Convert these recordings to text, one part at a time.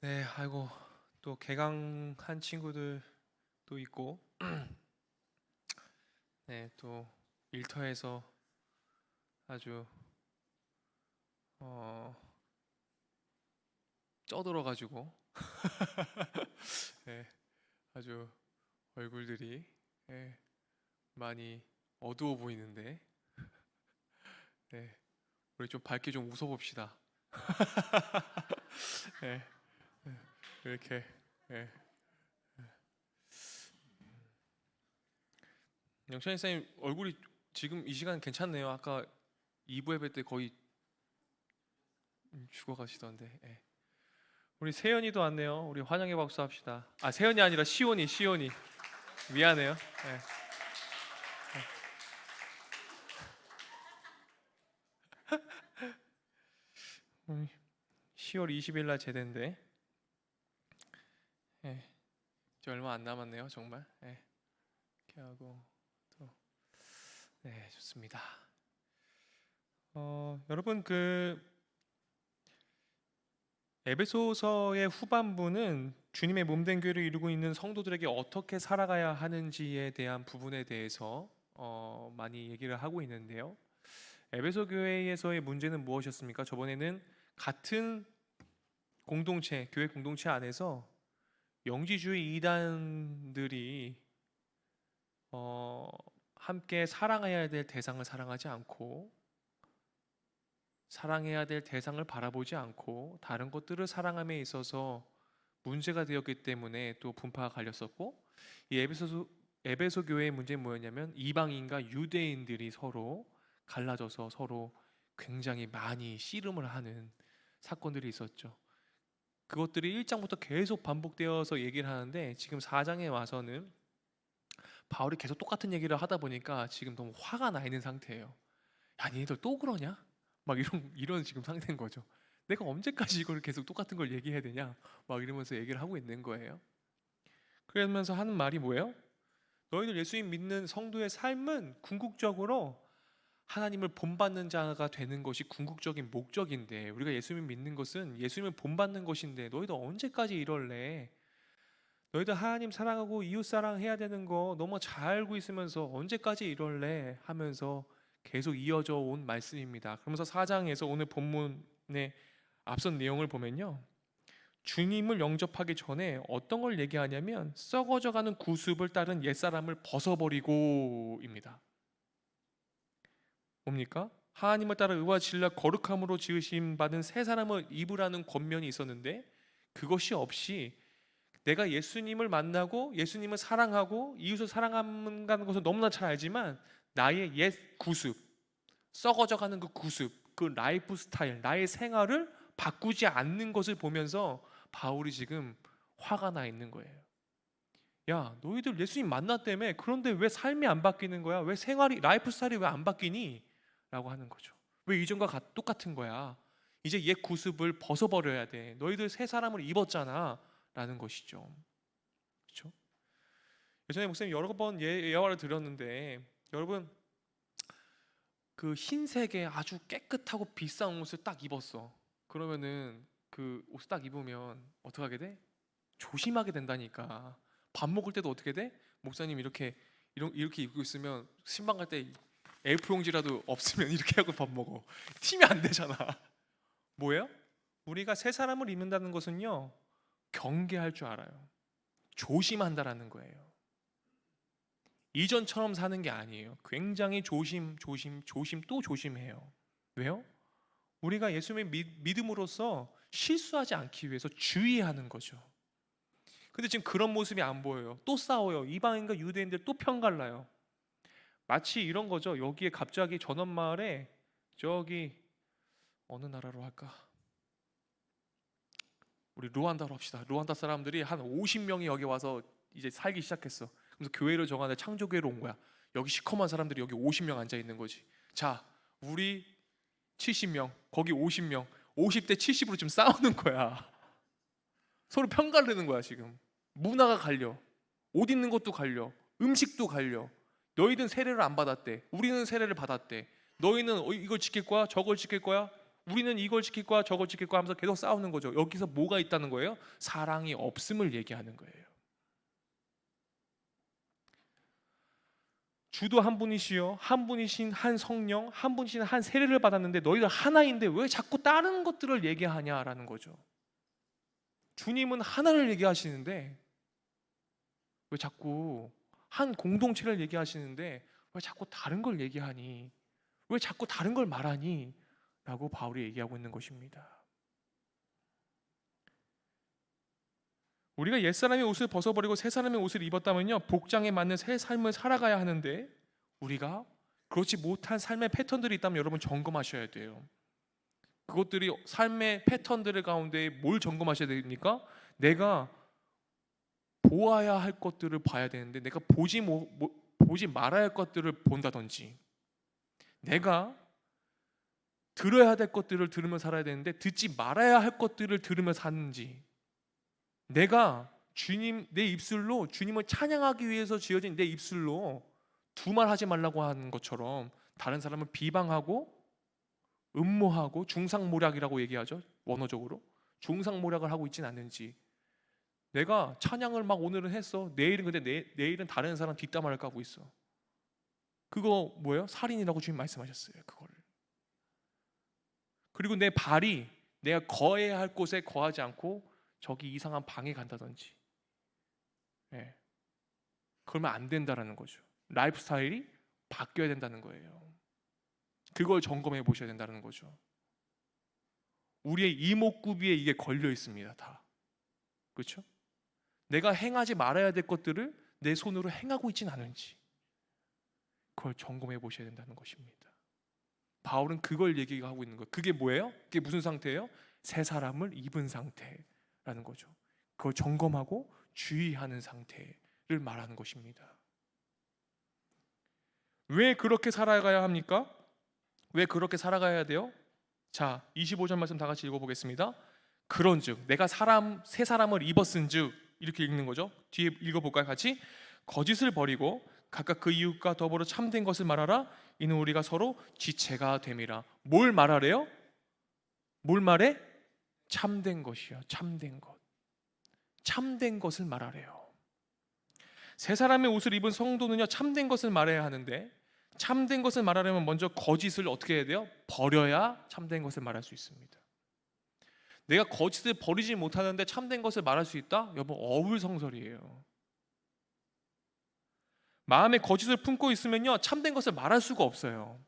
네, 아이고 또 개강한 친구들도 있고, 네, 또 일터에서 아주 어, 쪄들어가지고, 네, 아주 얼굴들이 네, 많이 어두워 보이는데, 네, 우리 좀 밝게 좀 웃어봅시다. 네, 이렇게. 네. 영찬이 쌤 얼굴이 지금 이 시간 괜찮네요. 아까 2부 예배 때 거의 죽어가시던데. 네. 우리 세연이도 왔네요. 우리 환영의 박수 합시다. 아, 세연이 아니라 시온이. 미안해요. 네. 음, 10월 20일 날 제대인데, 네. 이제 얼마 안 남았네요, 정말. 네. 이렇게 하고 또, 네, 좋습니다. 여러분 그 에베소서의 후반부는 주님의 몸된 교회를 이루고 있는 성도들에게 어떻게 살아가야 하는지에 대한 부분에 대해서 많이 얘기를 하고 있는데요. 에베소 교회에서의 문제는 무엇이었습니까? 저번에는 같은 공동체, 교회 공동체 안에서 영지주의 이단들이 함께 사랑해야 될 대상을 사랑하지 않고, 사랑해야 될 대상을 바라보지 않고 다른 것들을 사랑함에 있어서 문제가 되었기 때문에 또 분파가 갈렸었고, 이 에베소 교회의 문제는 뭐였냐면 이방인과 유대인들이 서로 갈라져서 서로 굉장히 많이 씨름을 하는 사건들이 있었죠. 그것들이 1장부터 계속 반복되어서 얘기를 하는데, 지금 4장에 와서는 바울이 계속 똑같은 얘기를 하다 보니까 지금 너무 화가 나 있는 상태예요. 야, 니네들 또 그러냐? 막 이런 지금 상태인 거죠. 내가 언제까지 이걸 계속 똑같은 걸 얘기해야 되냐? 막 이러면서 얘기를 하고 있는 거예요. 그러면서 하는 말이 뭐예요? 너희들 예수님 믿는 성도의 삶은 궁극적으로 하나님을 본받는 자가 되는 것이 궁극적인 목적인데, 우리가 예수님 믿는 것은 예수님을 본받는 것인데 너희들 언제까지 이럴래? 너희들 하나님 사랑하고 이웃 사랑해야 되는 거 너무 잘 알고 있으면서 언제까지 이럴래? 하면서 계속 이어져 온 말씀입니다. 그러면서 4장에서 오늘 본문의 앞선 내용을 보면요, 주님을 영접하기 전에 어떤 걸 얘기하냐면 썩어져가는 구습을 따른 옛사람을 벗어버리고입니다. 뭡니까? 하나님을 따라 의와 진리와 거룩함으로 지으심 받은 새 사람을 입으라는 권면이 있었는데, 그것이 없이 내가 예수님을 만나고 예수님을 사랑하고 이웃을 사랑한다는 것을 너무나 잘 알지만 나의 옛 구습, 썩어져가는 그 구습, 그 라이프 스타일, 나의 생활을 바꾸지 않는 것을 보면서 바울이 지금 화가 나 있는 거예요. 야, 너희들 예수님 만났다며. 그런데 왜 삶이 안 바뀌는 거야? 왜 생활이, 라이프 스타일이 왜 안 바뀌니? 라고 하는 거죠. 왜 이전과 똑같은 거야? 이제 옛 구습을 벗어버려야 돼. 너희들 새 사람을 입었잖아. 라는 것이죠. 그렇죠? 예전에 목사님 여러 번 예화를 드렸는데, 여러분 그 흰색의 아주 깨끗하고 비싼 옷을 딱 입었어. 그러면은 그 옷을 딱 입으면 어떻게 하게 돼? 조심하게 된다니까. 밥 먹을 때도 어떻게 돼? 목사님 이렇게 입고 있으면 신방 갈 때 A4 용지라도 없으면 이렇게 하고 밥 먹어. 튀면 안 되잖아. 뭐예요? 우리가 새 사람을 입는다는 것은요, 경계할 줄 알아요. 조심한다라는 거예요. 이전처럼 사는 게 아니에요. 굉장히 조심 또 조심해요. 왜요? 우리가 예수님의 믿음으로써 실수하지 않기 위해서 주의하는 거죠. 근데 지금 그런 모습이 안 보여요. 또 싸워요. 이방인과 유대인들 또 편갈라요. 마치 이런 거죠. 여기에 갑자기 전원마을에, 저기 어느 나라로 할까? 우리 루안다로 합시다. 루안다 사람들이 한 50명이 여기 와서 이제 살기 시작했어. 그래서 교회를 정하는데 창조교회로 온 거야. 여기 시커먼 사람들이 여기 50명 앉아 있는 거지. 자, 우리 70명, 거기 50명, 50대 70으로 지금 싸우는 거야. 서로 편가르는 거야 지금. 문화가 갈려. 옷 입는 것도 갈려. 음식도 갈려. 너희는 세례를 안 받았대. 우리는 세례를 받았대. 너희는 이걸 지킬 거야? 저걸 지킬 거야? 우리는 이걸 지킬 거야 저걸 지킬 거야 하면서 계속 싸우는 거죠. 여기서 뭐가 있다는 거예요? 사랑이 없음을 얘기하는 거예요. 주도 한 분이시요 한 분이신 한 성령 한 분이신 한 세례를 받았는데 너희들 하나인데 왜 자꾸 다른 것들을 얘기하냐라는 거죠. 주님은 하나를 얘기하시는데 왜 자꾸 한 공동체를 얘기하시는데 왜 자꾸 다른 걸 얘기하니? 왜 자꾸 다른 걸 말하니? 라고 바울이 얘기하고 있는 것입니다. 우리가 옛사람의 옷을 벗어버리고 새사람의 옷을 입었다면요 복장에 맞는 새 삶을 살아가야 하는데 우리가 그렇지 못한 삶의 패턴들이 있다면 여러분 점검하셔야 돼요. 그것들이 삶의 패턴들 가운데 뭘 점검하셔야 됩니까? 내가 보아야 할 것들을 봐야 되는데 내가 보지 말아야 할 것들을 본다든지, 내가 들어야 될 것들을 들으며 살아야 되는데 듣지 말아야 할 것들을 들으며 사는지, 내가 내 입술로 주님을 찬양하기 위해서 지어진 내 입술로 두말하지 말라고 하는 것처럼 다른 사람을 비방하고 음모하고 중상모략이라고 얘기하죠. 원어적으로 중상모략을 하고 있진 않는지, 내가 찬양을 막 오늘은 했어. 내일은 근데 내일은 다른 사람 뒷담화를 까고 있어. 그거 뭐예요? 살인이라고 주님 말씀하셨어요. 그거를. 그리고 내 발이 내가 거해야 할 곳에 거하지 않고 저기 이상한 방에 간다든지, 예. 그러면 안 된다라는 거죠. 라이프 스타일이 바뀌어야 된다는 거예요. 그걸 점검해 보셔야 된다는 거죠. 우리의 이목구비에 이게 걸려 있습니다. 다. 그렇죠? 내가 행하지 말아야 될 것들을 내 손으로 행하고 있진 않은지 그걸 점검해 보셔야 된다는 것입니다. 바울은 그걸 얘기하고 있는 거예요. 그게 뭐예요? 그게 무슨 상태예요? 새 사람을 입은 상태라는 거죠. 그걸 점검하고 주의하는 상태를 말하는 것입니다. 왜 그렇게 살아가야 합니까? 왜 그렇게 살아가야 돼요? 자, 25절 말씀 다 같이 읽어보겠습니다. 그런즉 내가 새 사람을 입었은즉, 이렇게 읽는 거죠. 뒤에 읽어볼까요? 같이. 거짓을 버리고 각각 그 이웃과 더불어 참된 것을 말하라. 이는 우리가 서로 지체가 됨이라. 뭘 말하래요? 뭘 말해? 참된 것이요. 참된 것. 참된 것을 말하래요. 새 사람의 옷을 입은 성도는요 참된 것을 말해야 하는데, 참된 것을 말하려면 먼저 거짓을 어떻게 해야 돼요? 버려야 참된 것을 말할 수 있습니다. 내가 거짓을 버리지 못하는데 참된 것을 말할 수 있다? 여러분, 어불성설이에요. 마음에 거짓을 품고 있으면요 참된 것을 말할 수가 없어요.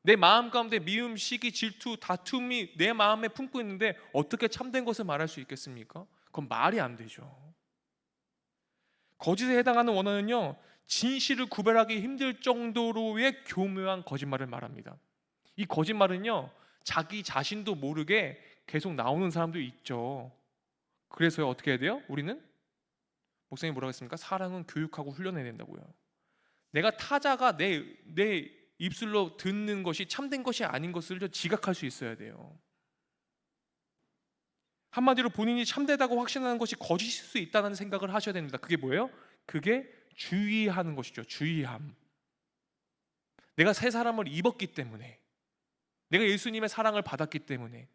내 마음 가운데 미움, 시기, 질투, 다툼이 내 마음에 품고 있는데 어떻게 참된 것을 말할 수 있겠습니까? 그건 말이 안 되죠. 거짓에 해당하는 원어는요 진실을 구별하기 힘들 정도로의 교묘한 거짓말을 말합니다. 이 거짓말은요 자기 자신도 모르게 계속 나오는 사람도 있죠. 그래서 어떻게 해야 돼요? 우리는 목사님이 뭐라고 했습니까? 사랑은 교육하고 훈련해야 된다고요. 내가 타자가 내 입술로 듣는 것이 참된 것이 아닌 것을 지각할 수 있어야 돼요. 한마디로 본인이 참되다고 확신하는 것이 거짓일 수 있다는 생각을 하셔야 됩니다. 그게 뭐예요? 그게 주의하는 것이죠. 주의함. 내가 새 사람을 입었기 때문에, 내가 예수님의 사랑을 받았기 때문에,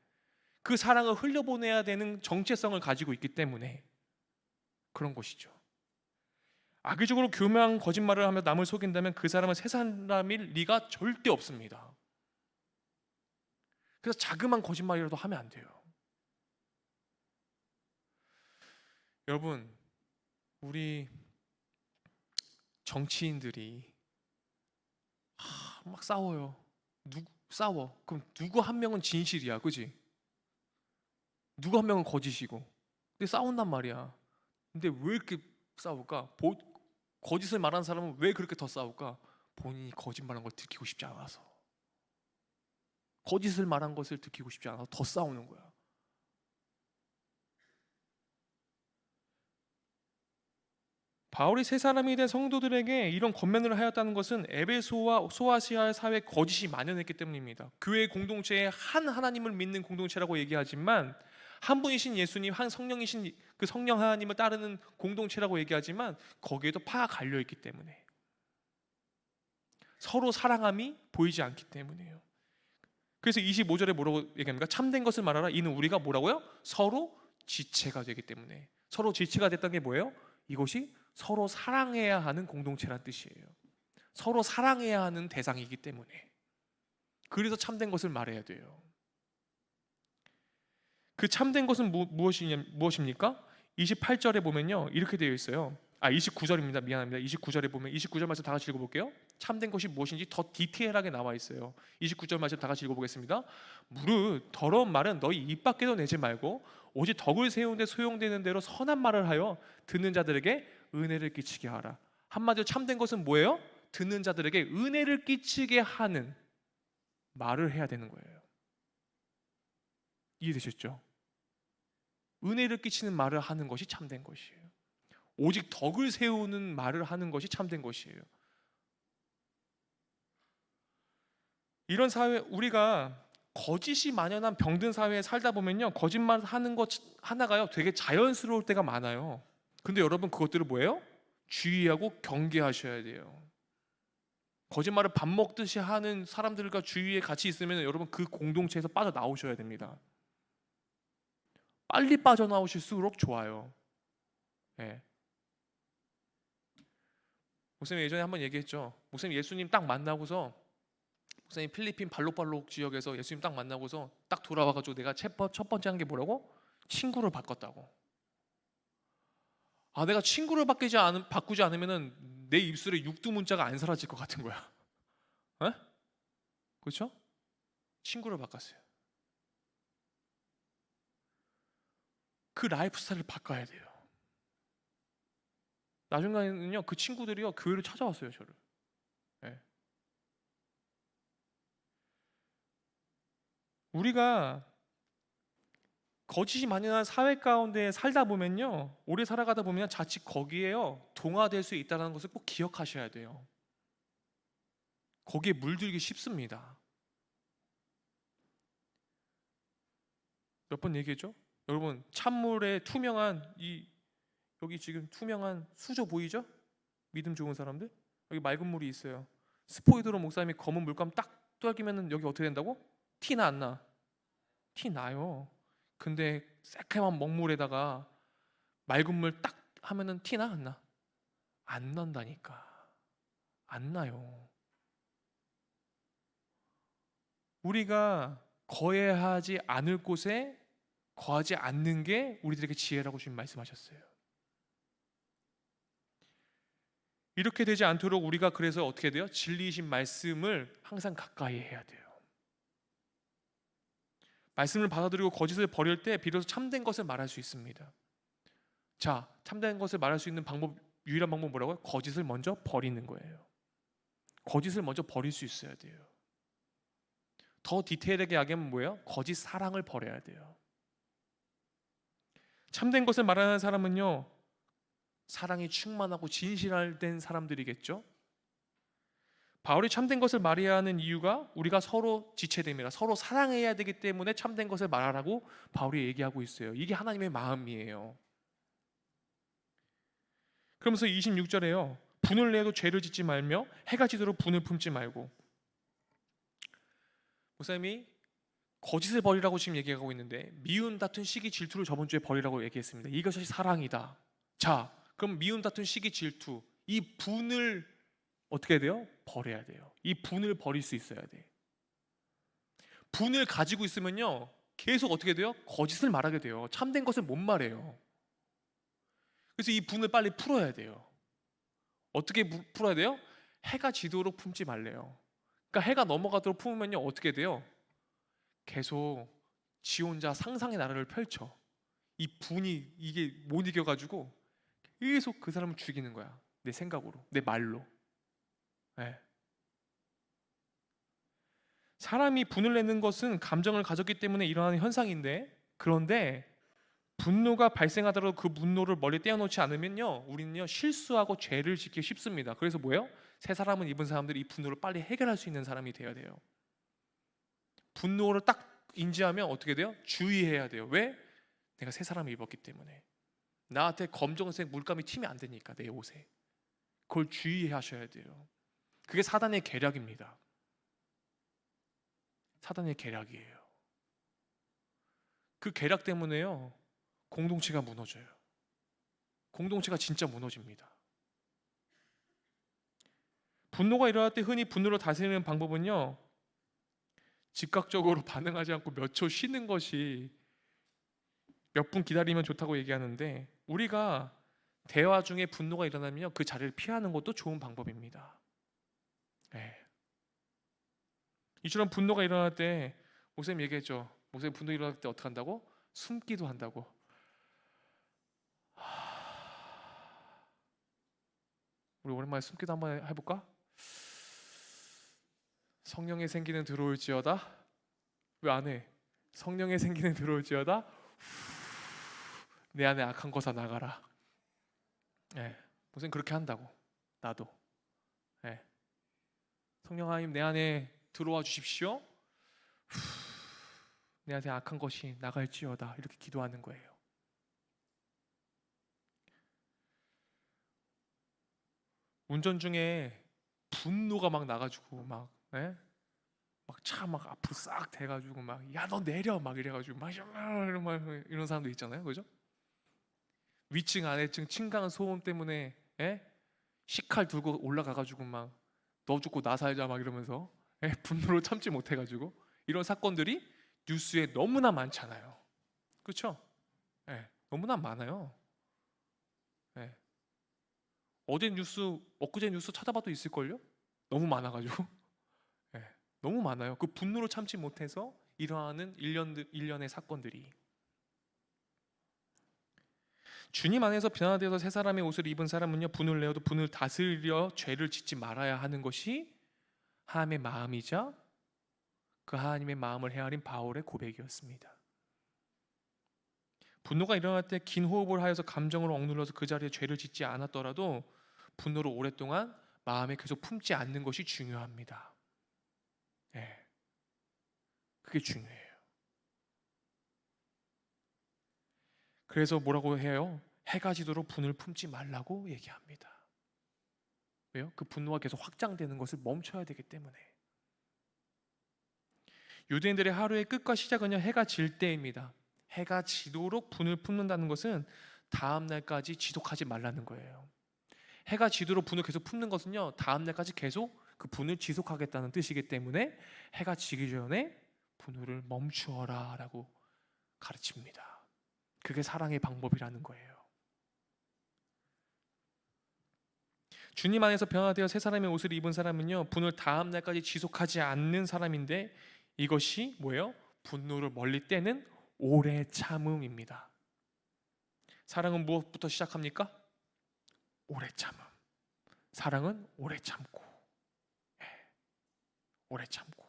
그 사랑을 흘려보내야 되는 정체성을 가지고 있기 때문에 그런 것이죠. 악의적으로 교묘한 거짓말을 하며 남을 속인다면 그 사람은 새 사람일 리가 절대 없습니다. 그래서 자그마한 거짓말이라도 하면 안 돼요. 여러분, 우리 정치인들이 막 싸워요. 싸워. 그럼 누구 한 명은 진실이야, 그지? 누구 한 명은 거짓이고. 근데 싸운단 말이야. 근데 왜 이렇게 싸울까? 거짓을 말하는 사람은 왜 그렇게 더 싸울까? 본인이 거짓말한 걸 들키고 싶지 않아서. 거짓을 말한 것을 들키고 싶지 않아서 더 싸우는 거야. 바울이 새 사람이 된 성도들에게 이런 권면을 하였다는 것은 에베소와 소아시아의 사회에 거짓이 만연했기 때문입니다. 교회 공동체에 한 하나님을 믿는 공동체라고 얘기하지만, 한 분이신 예수님, 한 성령이신 그 성령 하나님을 따르는 공동체라고 얘기하지만 거기에도 파가 갈려 있기 때문에, 서로 사랑함이 보이지 않기 때문이에요. 그래서 25절에 뭐라고 얘기합니까? 참된 것을 말하라. 이는 우리가 뭐라고요? 서로 지체가 되기 때문에. 서로 지체가 됐던 게 뭐예요? 이것이 서로 사랑해야 하는 공동체란 뜻이에요. 서로 사랑해야 하는 대상이기 때문에. 그래서 참된 것을 말해야 돼요. 그 참된 것은 무엇입니까? 28절에 보면요, 이렇게 되어 있어요. 29절입니다. 미안합니다. 29절에 보면 29절 말씀 다 같이 읽어볼게요. 참된 것이 무엇인지 더 디테일하게 나와 있어요. 29절 말씀 다 같이 읽어보겠습니다. 무릇 더러운 말은 너희 입 밖에도 내지 말고 오직 덕을 세우는데 소용되는 대로 선한 말을 하여 듣는 자들에게 은혜를 끼치게 하라. 한마디로 참된 것은 뭐예요? 듣는 자들에게 은혜를 끼치게 하는 말을 해야 되는 거예요. 이해되셨죠? 은혜를 끼치는 말을 하는 것이 참된 것이에요. 오직 덕을 세우는 말을 하는 것이 참된 것이에요. 이런 사회, 우리가 거짓이 만연한 병든 사회에 살다 보면요, 거짓말 하는 것 하나가요 되게 자연스러울 때가 많아요. 근데 여러분, 그것들을 뭐예요? 주의하고 경계하셔야 돼요. 거짓말을 밥 먹듯이 하는 사람들과 주위에 같이 있으면 여러분, 그 공동체에서 빠져나오셔야 됩니다. 빨리 빠져나오실수록 좋아요. 네. 목사님 예전에 한번 얘기했죠. 목사님 예수님 딱 만나고서, 목사님 필리핀 발록발록 지역에서 예수님 딱 만나고서 딱 돌아와가지고 내가 첫 번째 한 게 뭐라고? 친구를 바꿨다고. 내가 친구를 바꾸지 않으면은 내 입술에 육두문자가 안 사라질 것 같은 거야. 에? 그렇죠? 친구를 바꿨어요. 그 라이프 스타일을 바꿔야 돼요. 나중에는요, 그 친구들이요 교회를 찾아왔어요, 저를. 네. 우리가 거짓이 만연한 사회 가운데 살다 보면요, 오래 살아가다 보면 자칫 거기에요 동화될 수 있다는 것을 꼭 기억하셔야 돼요. 거기에 물들기 쉽습니다. 몇 번 얘기했죠? 여러분, 찬물에 투명한 여기 지금 투명한 수조 보이죠? 믿음 좋은 사람들? 여기 맑은 물이 있어요. 스포이드로 목사님이 검은 물감 딱 떨기면은 여기 어떻게 된다고? 티 나 안 나? 티 나요. 근데 새카만 먹물에다가 맑은 물 딱 하면은 티 나 안 나? 안 난다니까. 안 나요. 우리가 거해야 하지 않을 곳에 거하지 않는 게 우리들에게 지혜라고 주님 말씀하셨어요. 이렇게 되지 않도록 우리가 그래서 어떻게 돼요? 진리이신 말씀을 항상 가까이 해야 돼요. 말씀을 받아들이고 거짓을 버릴 때 비로소 참된 것을 말할 수 있습니다. 자, 참된 것을 말할 수 있는 유일한 방법 뭐라고요? 거짓을 먼저 버리는 거예요. 거짓을 먼저 버릴 수 있어야 돼요. 더 디테일하게 이야기하면 뭐예요? 거짓 사랑을 버려야 돼요. 참된 것을 말하는 사람은요, 사랑이 충만하고 진실된 사람들이겠죠. 바울이 참된 것을 말해야 하는 이유가 우리가 서로 지체됨이라, 서로 사랑해야 되기 때문에 참된 것을 말하라고 바울이 얘기하고 있어요. 이게 하나님의 마음이에요. 그러면서 26절에요, 분을 내도 죄를 짓지 말며 해가 지도록 분을 품지 말고. 목사님이 거짓을 버리라고 지금 얘기하고 있는데, 미움, 다툰, 시기, 질투를 저번 주에 버리라고 얘기했습니다. 이것이 사랑이다. 자, 그럼 미움, 다툰, 시기, 질투, 이 분을 어떻게 해야 돼요? 버려야 돼요. 이 분을 버릴 수 있어야 돼. 분을 가지고 있으면요, 계속 어떻게 돼요? 거짓을 말하게 돼요. 참된 것을 못 말해요. 그래서 이 분을 빨리 풀어야 돼요. 어떻게 풀어야 돼요? 해가 지도록 품지 말래요. 그러니까 해가 넘어가도록 품으면요, 어떻게 돼요? 계속 지 혼자 상상의 나라를 펼쳐. 이 분이 이게 못 이겨가지고 계속 그 사람을 죽이는 거야. 내 생각으로, 내 말로. 네. 사람이 분을 내는 것은 감정을 가졌기 때문에 일어나는 현상인데, 그런데 분노가 발생하더라도 그 분노를 멀리 떼어놓지 않으면요, 우리는요 실수하고 죄를 짓기 쉽습니다. 그래서 뭐예요? 새 사람은 입은 사람들이 이 분노를 빨리 해결할 수 있는 사람이 돼야 돼요. 분노를 딱 인지하면 어떻게 돼요? 주의해야 돼요. 왜? 내가 새 사람을 입었기 때문에. 나한테 검정색 물감이 튀면 안 되니까, 내 옷에. 그걸 주의하셔야 돼요. 그게 사단의 계략입니다. 사단의 계략이에요. 그 계략 때문에요, 공동체가 무너져요. 공동체가 진짜 무너집니다. 분노가 일어날 때 흔히 분노를 다스리는 방법은요, 즉각적으로 반응하지 않고 몇 초 쉬는 것이, 몇 분 기다리면 좋다고 얘기하는데, 우리가 대화 중에 분노가 일어나면요, 그 자리를 피하는 것도 좋은 방법입니다. 네. 이처럼 분노가 일어날 때, 목사님 얘기했죠. 목사님 분노 일어날 때 어떻게 한다고? 숨기도 한다고. 우리 오랜만에 숨기도 한번 해볼까? 성령의 생기는 들어올지어다. 왜 안 해? 성령의 생기는 들어올지어다. 내 안에 악한 것아 나가라. 예, 목사님 그렇게 한다고. 나도. 예, 성령 하나님 내 안에 들어와 주십시오. 내 안에 악한 것이 나갈지어다. 이렇게 기도하는 거예요. 운전 중에 분노가 막 나가지고 막, 예? 막 차 막 앞으로 싹 대가지고 막, 야 너 내려 막 이래가지고 막 이런 사람도 있잖아요, 그죠? 위층 아래층 층간 소음 때문에, 예? 식칼 들고 올라가가지고 막 너 죽고 나 살자 막 이러면서, 예? 분노를 참지 못해가지고 이런 사건들이 뉴스에 너무나 많잖아요, 그렇죠? 예, 너무나 많아요. 예. 어제 뉴스, 엊그제 뉴스 찾아봐도 있을걸요? 너무 많아가지고. 예, 너무 많아요. 그 분노를 참지 못해서 일어나는 일련의 사건들이. 주님 안에서 변화되어서 새 사람의 옷을 입은 사람은요, 분을 내어도 분을 다스려 죄를 짓지 말아야 하는 것이 하나님의 마음이자 그 하나님의 마음을 헤아린 바울의 고백이었습니다. 분노가 일어날 때 긴 호흡을 하여서 감정을 억눌러서 그 자리에 죄를 짓지 않았더라도 분노를 오랫동안 마음에 계속 품지 않는 것이 중요합니다. 네, 그게 중요해요. 그래서 뭐라고 해요? 해가 지도록 분을 품지 말라고 얘기합니다. 왜요? 그 분노가 계속 확장되는 것을 멈춰야 되기 때문에. 유대인들의 하루의 끝과 시작은요, 해가 질 때입니다. 해가 지도록 분을 품는다는 것은 다음 날까지 지속하지 말라는 거예요. 해가 지도록 분을 계속 품는 것은요, 다음 날까지 계속 그 분을 지속하겠다는 뜻이기 때문에 해가 지기 전에 분을 멈추어라 라고 가르칩니다. 그게 사랑의 방법이라는 거예요. 주님 안에서 변화되어 새 사람의 옷을 입은 사람은요, 분을 다음 날까지 지속하지 않는 사람인데, 이것이 뭐예요? 분노를 멀리 떼는 오래 참음입니다. 사랑은 무엇부터 시작합니까? 오래 참음. 사랑은 오래 참고, 오래 참고.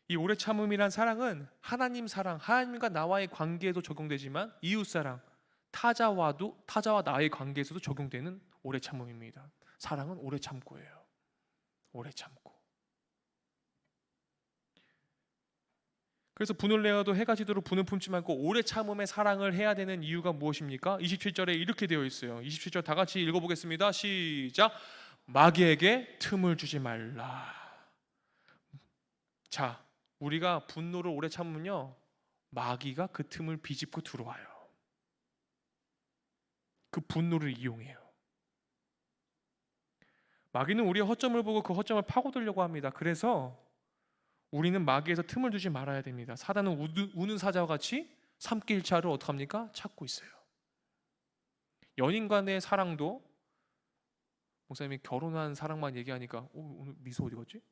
이 오래 참음이란 사랑은 하나님 사랑, 하나님과 나와의 관계에도 적용되지만 이웃 사랑, 타자와 나의 관계에서도 적용되는 오래 참음입니다. 사랑은 오래 참고예요. 오래 참고. 그래서 분을 내어도 해가 지도록 분을 품지 말고 오래 참음의 사랑을 해야 되는 이유가 무엇입니까? 27절에 이렇게 되어 있어요. 27절 다 같이 읽어보겠습니다. 시작. 마귀에게 틈을 주지 말라. 자, 우리가 분노를 오래 참으면요, 마귀가 그 틈을 비집고 들어와요. 그 분노를 이용해요. 마귀는 우리의 허점을 보고 그 허점을 파고들려고 합니다. 그래서 우리는 마귀에서 틈을 두지 말아야 됩니다. 사단은 우는 사자와 같이 삼킬차를 어떻게 합니까? 찾고 있어요. 연인 간의 사랑도, 목사님이 결혼한 사랑만 얘기하니까 오늘 미소 어디 갔지?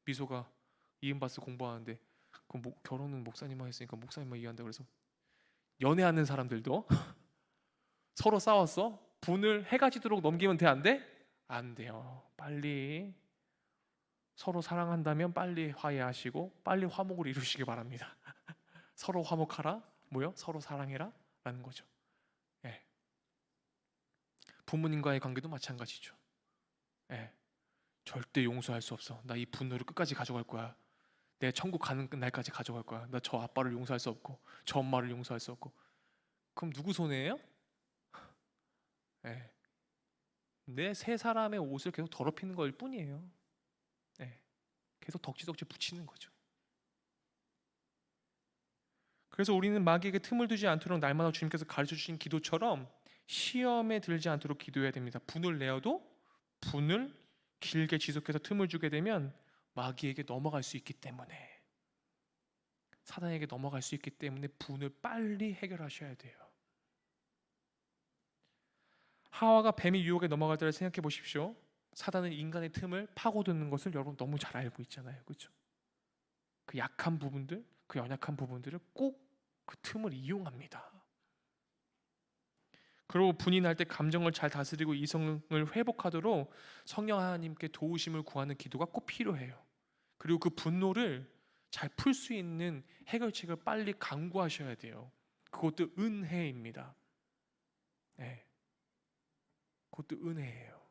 미소가 이은바스 공부하는데 결혼은 목사님만 했으니까 목사님만 이해한다 그래서, 연애하는 사람들도 서로 싸웠어? 분을 해가 지도록 넘기면 돼, 안 돼? 안 돼요. 빨리 서로 사랑한다면 빨리 화해하시고 빨리 화목을 이루시기 바랍니다. 서로 화목하라. 뭐요? 서로 사랑해라 라는 거죠. 예. 부모님과의 관계도 마찬가지죠. 예. 절대 용서할 수 없어. 나 이 분노를 끝까지 가져갈 거야. 내 천국 가는 날까지 가져갈 거야. 나 저 아빠를 용서할 수 없고 저 엄마를 용서할 수 없고. 그럼 누구 손해예요? 예. 내 세 사람의 옷을 계속 더럽히는 걸 뿐이에요. 네. 계속 덕지덕지 붙이는 거죠. 그래서 우리는 마귀에게 틈을 두지 않도록 날마다 주님께서 가르쳐 주신 기도처럼 시험에 들지 않도록 기도해야 됩니다. 분을 내어도 분을 길게 지속해서 틈을 주게 되면 마귀에게 넘어갈 수 있기 때문에, 사단에게 넘어갈 수 있기 때문에 분을 빨리 해결하셔야 돼요. 하와가 뱀의 유혹에 넘어갈 때를 생각해 보십시오. 사단은 인간의 틈을 파고드는 것을 여러분 너무 잘 알고 있잖아요. 그렇죠? 그 약한 부분들, 그 연약한 부분들을 꼭 그 틈을 이용합니다. 그리고 분이 날 때 감정을 잘 다스리고 이성을 회복하도록 성령 하나님께 도우심을 구하는 기도가 꼭 필요해요. 그리고 그 분노를 잘 풀 수 있는 해결책을 빨리 강구하셔야 돼요. 그것도 은혜입니다. 네. 그것도 은혜예요.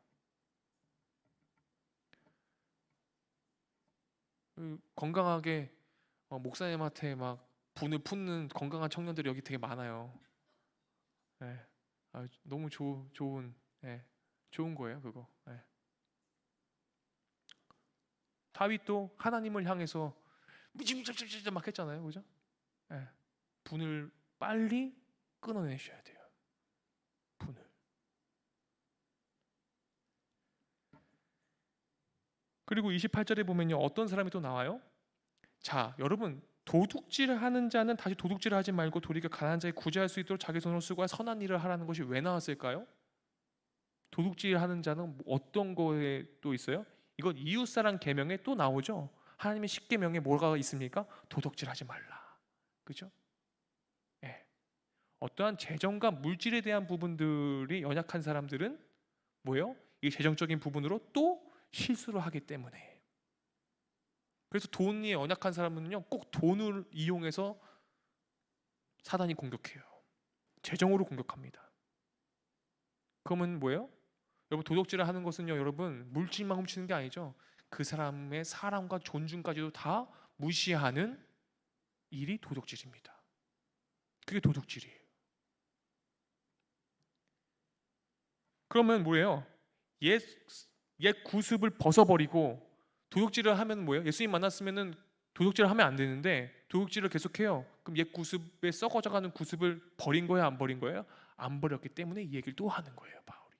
건강하게 목사님한테 막 분을 푸는 건강한 청년들이 여기 되게 많아요. 네. 너무 좋은 네. 좋은 거예요, 그거. 네. 다윗도 하나님을 향해서 미지미지미지 막 했잖아요, 그죠? 네. 분을 빨리 끊어내셔야 돼요. 분을. 그리고 28절에 보면요, 어떤 사람이 또 나와요? 자, 여러분, 도둑질을 하는 자는 다시 도둑질을 하지 말고 도리어 가난한 자에 구제할 수 있도록 자기 손으로 쓰고 선한 일을 하라는 것이 왜 나왔을까요? 도둑질하는 자는 어떤 거에 또 있어요? 이건 이웃사랑 계명에 또 나오죠. 하나님의 십계명에 뭐가 있습니까? 도둑질하지 말라. 그죠? 예. 어떠한 재정과 물질에 대한 부분들이 연약한 사람들은 뭐예요? 이 재정적인 부분으로 또 실수를 하기 때문에. 그래서 돈이 연약한 사람은요, 꼭 돈을 이용해서 사단이 공격해요. 재정으로 공격합니다. 그러면 뭐예요? 여러분, 도둑질을 하는 것은요, 여러분, 물질만 훔치는 게 아니죠. 그 사람의 사랑과 존중까지도 다 무시하는 일이 도둑질입니다. 그게 도둑질이에요. 그러면 뭐예요? 옛 구습을 벗어버리고 도둑질을 하면 뭐예요? 예수님 만났으면은 도둑질을 하면 안 되는데 도둑질을 계속해요. 그럼 옛 구습에 썩어져가는 구습을 버린 거예요? 안 버린 거예요? 안 버렸기 때문에 이 얘기를 또 하는 거예요, 바울이.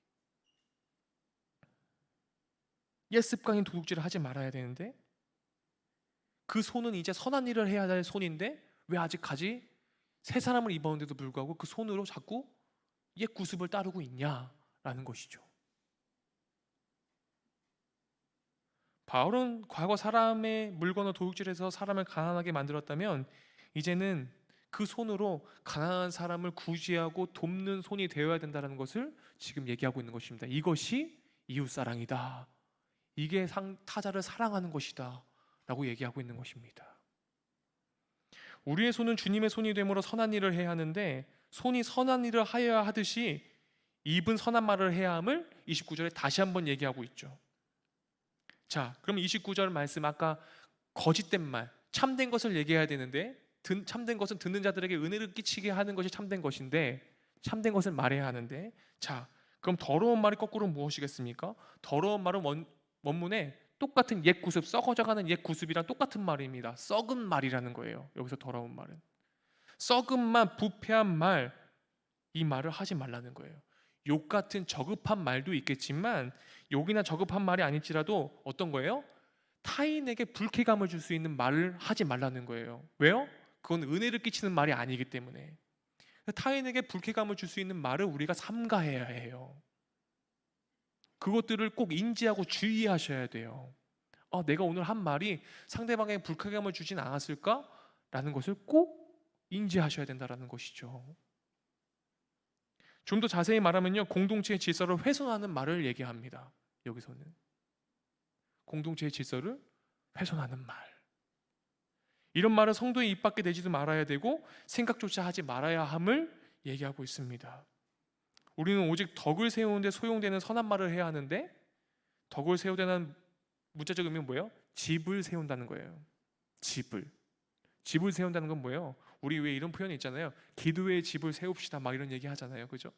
옛 습관인 도둑질을 하지 말아야 되는데 그 손은 이제 선한 일을 해야 될 손인데 왜 아직까지 새 사람을 입었는데도 불구하고 그 손으로 자꾸 옛 구습을 따르고 있냐라는 것이죠. 바울은 과거 사람의 물건을 도둑질해서 사람을 가난하게 만들었다면 이제는 그 손으로 가난한 사람을 구제하고 돕는 손이 되어야 된다는 것을 지금 얘기하고 있는 것입니다. 이것이 이웃사랑이다. 이게 타자를 사랑하는 것이다 라고 얘기하고 있는 것입니다. 우리의 손은 주님의 손이 되므로 선한 일을 해야 하는데 손이 선한 일을 하여야 하듯이 입은 선한 말을 해야 함을 29절에 다시 한번 얘기하고 있죠. 자, 그럼 29절 말씀, 아까 거짓된 말, 참된 것을 얘기해야 되는데 참된 것은 듣는 자들에게 은혜를 끼치게 하는 것이 참된 것인데 참된 것을 말해야 하는데, 자, 그럼 더러운 말이 거꾸로 무엇이겠습니까? 더러운 말은 원문에 똑같은 옛 구습, 썩어져가는 옛 구습이랑 똑같은 말입니다. 썩은 말이라는 거예요. 여기서 더러운 말은 썩은 말, 부패한 말, 이 말을 하지 말라는 거예요. 욕 같은 저급한 말도 있겠지만 욕이나 저급한 말이 아닐지라도 어떤 거예요? 타인에게 불쾌감을 줄 수 있는 말을 하지 말라는 거예요. 왜요? 그건 은혜를 끼치는 말이 아니기 때문에. 타인에게 불쾌감을 줄 수 있는 말을 우리가 삼가해야 해요. 그것들을 꼭 인지하고 주의하셔야 돼요. 내가 오늘 한 말이 상대방에게 불쾌감을 주진 않았을까? 라는 것을 꼭 인지하셔야 된다는 것이죠. 좀 더 자세히 말하면요, 공동체의 질서를 훼손하는 말을 얘기합니다. 여기서는 공동체의 질서를 훼손하는 말, 이런 말은 성도의 입 밖에 내지도 말아야 되고 생각조차 하지 말아야 함을 얘기하고 있습니다. 우리는 오직 덕을 세우는데 소용되는 선한 말을 해야 하는데, 덕을 세우다는 문자적 의미는 뭐예요? 집을 세운다는 거예요. 집을 세운다는 건 뭐예요? 우리 왜 이런 표현이 있잖아요. 기도의 집을 세웁시다 막 이런 얘기 하잖아요. 그죠?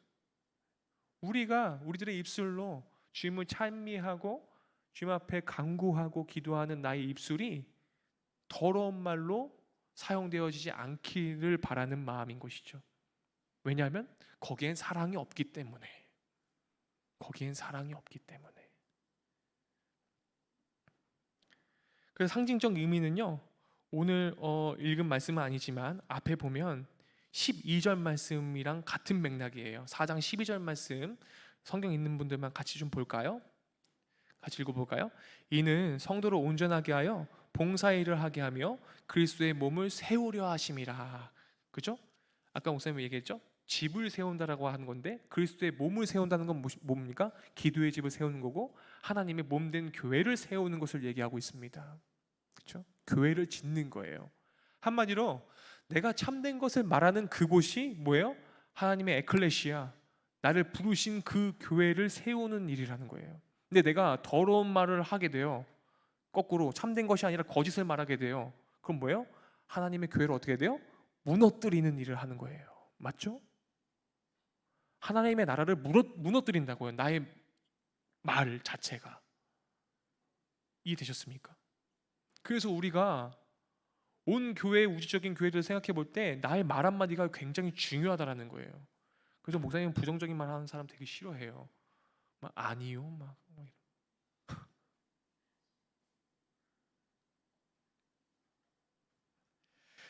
우리가 우리들의 입술로 주님을 찬미하고 주님 앞에 간구하고 기도하는 나의 입술이 더러운 말로 사용되어지지 않기를 바라는 마음인 것이죠. 왜냐하면 거기엔 사랑이 없기 때문에. 거기엔 사랑이 없기 때문에. 그래서 상징적 의미는요, 오늘 읽은 말씀은 아니지만 앞에 보면 12절 말씀이랑 같은 맥락이에요. 4장 12절 말씀 성경 있는 분들만 같이 좀 볼까요? 같이 읽어볼까요? 이는 성도를 온전하게 하여 봉사일을 하게 하며 그리스도의 몸을 세우려 하심이라. 그죠? 아까 목사님이 얘기했죠? 집을 세운다라고 하는 건데 그리스도의 몸을 세운다는 건 뭡니까? 기도의 집을 세우는 거고 하나님의 몸된 교회를 세우는 것을 얘기하고 있습니다. 그렇죠? 교회를 짓는 거예요. 한마디로 내가 참된 것을 말하는 그곳이 뭐예요? 하나님의 에클레시아, 나를 부르신 그 교회를 세우는 일이라는 거예요. 근데 내가 더러운 말을 하게 돼요. 거꾸로 참된 것이 아니라 거짓을 말하게 돼요. 그럼 뭐예요? 하나님의 교회를 어떻게 돼요? 무너뜨리는 일을 하는 거예요. 맞죠? 하나님의 나라를 무너뜨린다고요. 나의 말 자체가. 이해되셨습니까? 그래서 우리가 온 교회, 우주적인 교회를 생각해 볼 때 나의 말 한마디가 굉장히 중요하다라는 거예요. 그래서 목사님은 부정적인 말 하는 사람 되게 싫어해요. 막 아니요, 막.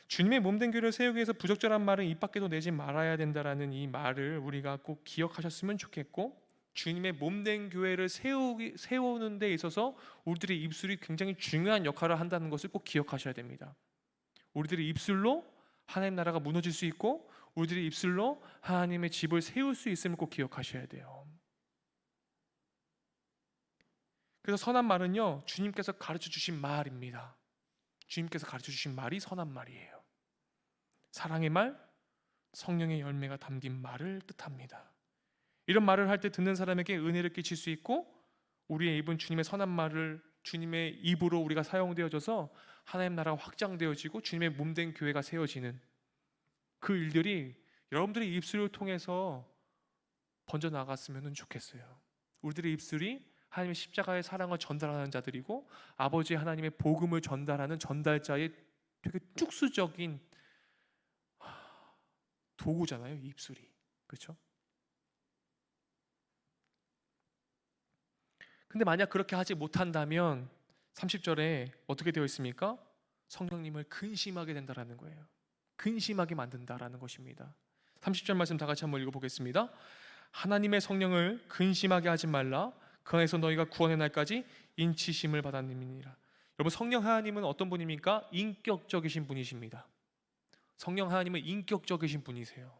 주님의 몸된 교회를 세우기 위해서 부적절한 말은 입 밖에도 내지 말아야 된다라는 이 말을 우리가 꼭 기억하셨으면 좋겠고, 주님의 몸된 교회를 세우는 데 있어서 우리들의 입술이 굉장히 중요한 역할을 한다는 것을 꼭 기억하셔야 됩니다. 우리들의 입술로 하나님 나라가 무너질 수 있고 우리들의 입술로 하나님의 집을 세울 수 있음을 꼭 기억하셔야 돼요. 그래서 선한 말은요, 주님께서 가르쳐 주신 말입니다. 주님께서 가르쳐 주신 말이 선한 말이에요. 사랑의 말, 성령의 열매가 담긴 말을 뜻합니다. 이런 말을 할 때 듣는 사람에게 은혜를 끼칠 수 있고 우리의 입은 주님의 선한 말을 주님의 입으로 우리가 사용되어져서 하나님 나라가 확장되어지고 주님의 몸된 교회가 세워지는 그 일들이 여러분들의 입술을 통해서 번져나갔으면 좋겠어요. 우리들의 입술이 하나님의 십자가의 사랑을 전달하는 자들이고 아버지 하나님의 복음을 전달하는 전달자의 되게 특수적인 도구잖아요, 이 입술이. 그렇죠? 근데 만약 그렇게 하지 못한다면 30절에 어떻게 되어 있습니까? 성령님을 근심하게 된다라는 거예요. 근심하게 만든다라는 것입니다. 30절 말씀 다 같이 한번 읽어보겠습니다. 하나님의 성령을 근심하게 하지 말라. 그 안에서 너희가 구원의 날까지 인치심을 받았느니라. 여러분, 성령 하나님은 어떤 분입니까? 인격적이신 분이십니다. 성령 하나님은 인격적이신 분이세요.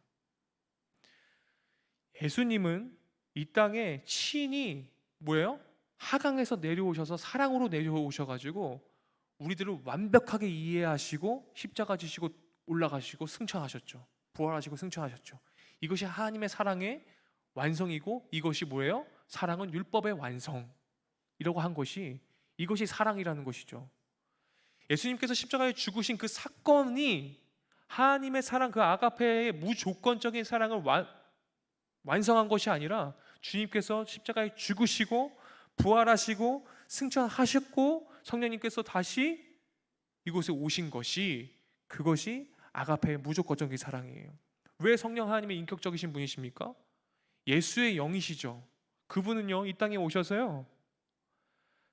예수님은 이 땅에 친히 뭐예요? 하강에서 내려오셔서 사랑으로 내려오셔가지고 우리들을 완벽하게 이해하시고 십자가 지시고 올라가시고 승천하셨죠. 부활하시고 승천하셨죠. 이것이 하나님의 사랑의 완성이고 이것이 뭐예요? 사랑은 율법의 완성이라고 한 것이 이것이 사랑이라는 것이죠. 예수님께서 십자가에 죽으신 그 사건이 하나님의 사랑, 그 아가페의 무조건적인 사랑을 완성한 것이 아니라 주님께서 십자가에 죽으시고 부활하시고 승천하셨고 성령님께서 다시 이곳에 오신 것이 그것이 아가페의 무조건적인 사랑이에요. 왜 성령 하나님의 인격적이신 분이십니까? 예수의 영이시죠. 그분은요, 이 땅에 오셔서요,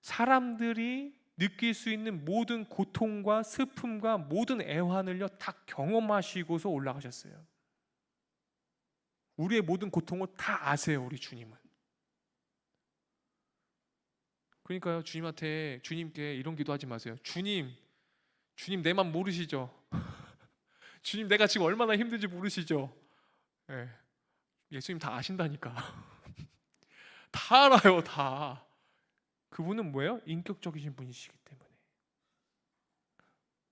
사람들이 느낄 수 있는 모든 고통과 슬픔과 모든 애환을요 다 경험하시고서 올라가셨어요. 우리의 모든 고통을 다 아세요, 우리 주님은. 그러니까요, 주님께 이런 기도하지 마세요. 주님 내 맘 모르시죠? 주님 내가 지금 얼마나 힘든지 모르시죠? 네. 예수님 다 아신다니까. 다 알아요, 다. 그분은 뭐예요? 인격적이신 분이시기 때문에.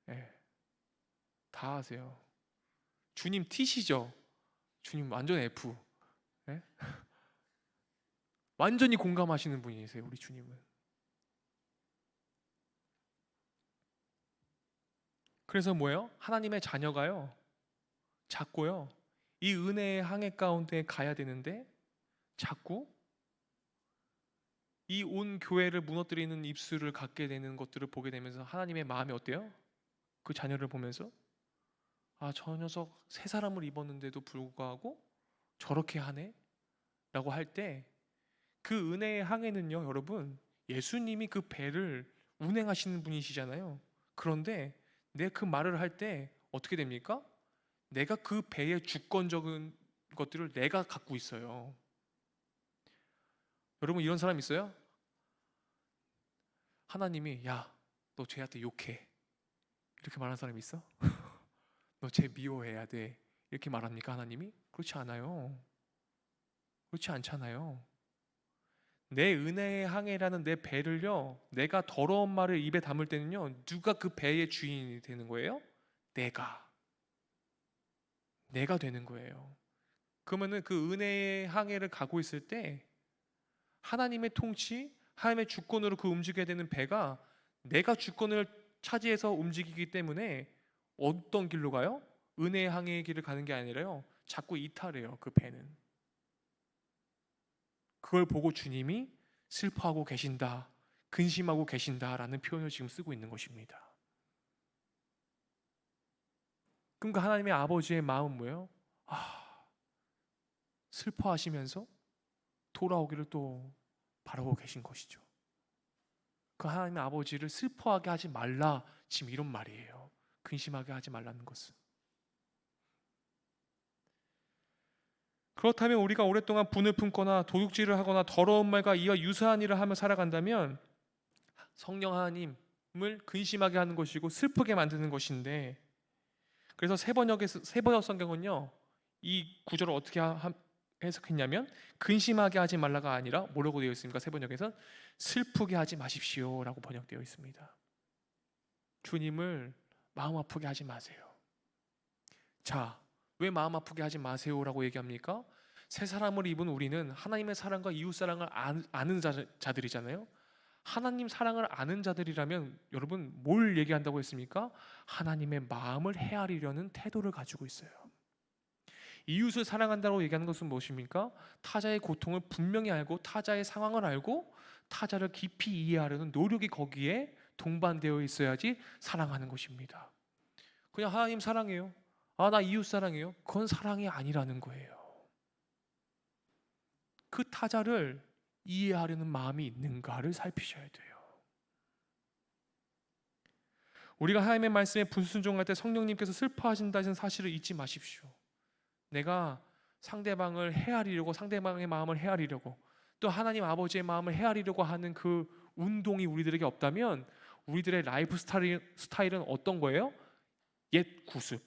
네. 다 아세요. 주님 T시죠? 주님 완전 F. 네? 완전히 공감하시는 분이세요, 우리 주님은. 그래서 뭐예요? 하나님의 자녀가요, 자꾸요, 이 은혜의 항해 가운데 가야 되는데 자꾸 이 온 교회를 무너뜨리는 입술을 갖게 되는 것들을 보게 되면서 하나님의 마음이 어때요? 그 자녀를 보면서 아, 저 녀석 새 사람을 입었는데도 불구하고 저렇게 하네? 라고 할 때 그 은혜의 항해는요, 여러분, 예수님이 그 배를 운행하시는 분이시잖아요. 그런데 내 그 말을 할 때 어떻게 됩니까? 내가 그 배의 주권적인 것들을 내가 갖고 있어요. 여러분, 이런 사람 있어요? 하나님이 야, 너 쟤한테 욕해. 이렇게 말하는 사람 있어? 너 쟤 미워해야 돼. 이렇게 말합니까, 하나님이? 그렇지 않아요. 그렇지 않잖아요. 내 은혜의 항해라는 내 배를요, 내가 더러운 말을 입에 담을 때는요, 누가 그 배의 주인이 되는 거예요? 내가 되는 거예요. 그러면은 그 은혜의 항해를 가고 있을 때 하나님의 통치, 하나님의 주권으로 그 움직여야 되는 배가 내가 주권을 차지해서 움직이기 때문에 어떤 길로 가요? 은혜의 항해의 길을 가는 게 아니라요, 자꾸 이탈해요. 그 배는. 그걸 보고 주님이 슬퍼하고 계신다, 근심하고 계신다라는 표현을 지금 쓰고 있는 것입니다. 그러니까 하나님의 아버지의 마음은 뭐예요? 아, 슬퍼하시면서 돌아오기를 또 바라고 계신 것이죠. 그 하나님의 아버지를 슬퍼하게 하지 말라, 지금 이런 말이에요. 근심하게 하지 말라는 것은. 그렇다면 우리가 오랫동안 분을 품거나 도둑질을 하거나 더러운 말과 이와 유사한 일을 하며 살아간다면 성령 하나님을 근심하게 하는 것이고 슬프게 만드는 것인데, 그래서 세번역 성경은요, 이 구절을 어떻게 해석했냐면 근심하게 하지 말라가 아니라 뭐라고 되어 있습니까? 세번역에서 슬프게 하지 마십시오라고 번역되어 있습니다. 주님을 마음 아프게 하지 마세요. 자, 왜 마음 아프게 하지 마세요라고 얘기합니까? 새 사람을 입은 우리는 하나님의 사랑과 이웃 사랑을 아는 자들이잖아요. 하나님 사랑을 아는 자들이라면 여러분 뭘 얘기한다고 했습니까? 하나님의 마음을 헤아리려는 태도를 가지고 있어요. 이웃을 사랑한다고 얘기하는 것은 무엇입니까? 타자의 고통을 분명히 알고 타자의 상황을 알고 타자를 깊이 이해하려는 노력이 거기에 동반되어 있어야지 사랑하는 것입니다. 그냥 하나님 사랑해요, 아, 나 이웃 사랑해요, 그건 사랑이 아니라는 거예요. 그 타자를 이해하려는 마음이 있는가를 살피셔야 돼요. 우리가 하나님의 말씀에 불순종할 때 성령님께서 슬퍼하신다는 사실을 잊지 마십시오. 내가 상대방을 헤아리려고, 상대방의 마음을 헤아리려고, 또 하나님 아버지의 마음을 헤아리려고 하는 그 운동이 우리들에게 없다면 우리들의 라이프 스타일은 어떤 거예요? 옛 구습,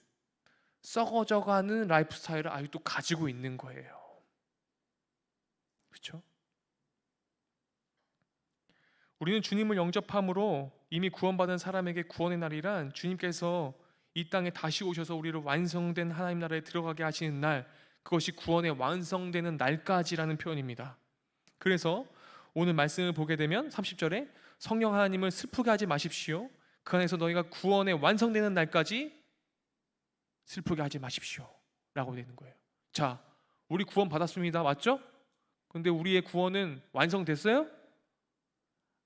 썩어져가는 라이프 스타일을 아직도 가지고 있는 거예요. 그렇죠? 우리는 주님을 영접함으로 이미 구원받은 사람에게 구원의 날이란 주님께서 이 땅에 다시 오셔서 우리를 완성된 하나님 나라에 들어가게 하시는 날, 그것이 구원의 완성되는 날까지라는 표현입니다. 그래서 오늘 말씀을 보게 되면 30절에 성령 하나님을 슬프게 하지 마십시오, 그 안에서 너희가 구원의 완성되는 날까지 슬프게 하지 마십시오 라고 되는 거예요. 자, 우리 구원 받았습니다, 맞죠? 근데 우리의 구원은 완성됐어요?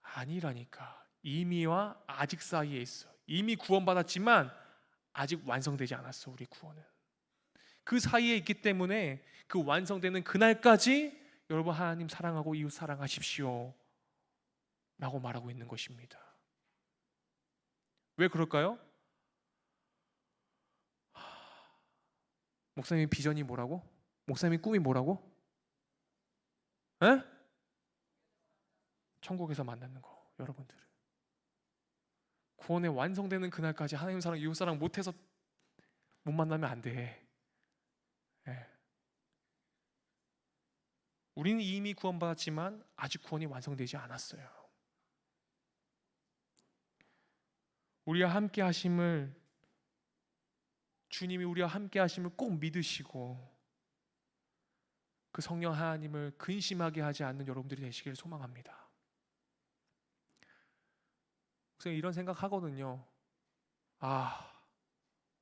아니라니까. 이미와 아직 사이에 있어. 이미 구원받았지만 아직 완성되지 않았어. 우리 구원은 그 사이에 있기 때문에 그 완성되는 그날까지 여러분 하나님 사랑하고 이웃 사랑하십시오 라고 말하고 있는 것입니다. 왜 그럴까요? 목사님 비전이 뭐라고? 목사님 꿈이 뭐라고? 에? 천국에서 만나는 거. 여러분들은 구원의 완성되는 그날까지 하나님 사랑 이웃 사랑 못해서 못 만나면 안 돼. 예. 우리는 이미 구원받았지만 아직 구원이 완성되지 않았어요. 우리와 함께 하심을, 주님이 우리와 함께 하심을 꼭 믿으시고 그 성령 하나님을 근심하게 하지 않는 여러분들이 되시기를 소망합니다. 그래서 이런 생각하거든요. 아,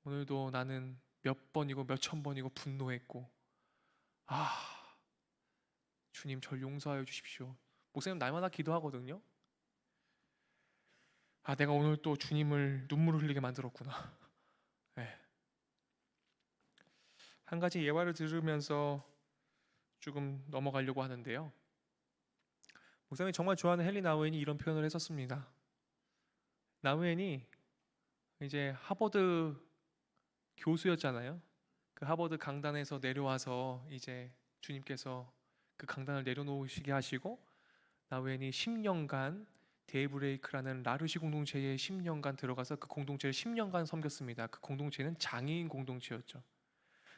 오늘도 나는 몇 번이고 몇 천 번이고 분노했고, 아, 주님 절 용서하여 주십시오. 목사님 날마다 기도하거든요. 아, 내가 오늘 또 주님을 눈물을 흘리게 만들었구나. 네. 한 가지 예화를 들으면서 조금 넘어가려고 하는데요. 목사님이 정말 좋아하는 헨리 나우엔이 이런 표현을 했었습니다. 나우엔이 이제 하버드 교수였잖아요. 그 하버드 강단에서 내려와서 이제 주님께서 그 강단을 내려놓으시게 하시고 나우엔이 10년간 데이브레이크라는 라르시 공동체에 10년간 들어가서 그 공동체를 10년간 섬겼습니다. 그 공동체는 장애인 공동체였죠.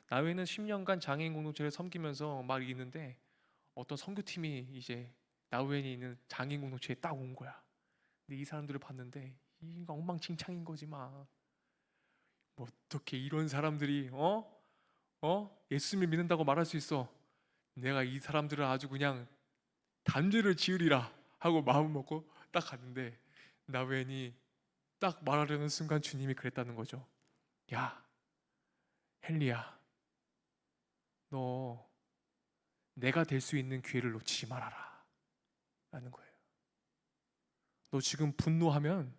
나우엔은 10년간 장애인 공동체를 섬기면서 막 있는데 어떤 선교팀이 이제 나우엔이 있는 장애인 공동체에 딱 온 거야. 근데 이 사람들을 봤는데 이거 엉망진창인 거지 막. 뭐 어떻게 이런 사람들이 예수님을 믿는다고 말할 수 있어? 내가 이 사람들을 아주 그냥 단죄를 지으리라 하고 마음 먹고 딱 갔는데 나우엔이 딱 말하려는 순간 주님이 그랬다는 거죠. 야, 헨리야, 너 내가 될 수 있는 기회를 놓치지 말아라 라는 거예요. 너 지금 분노하면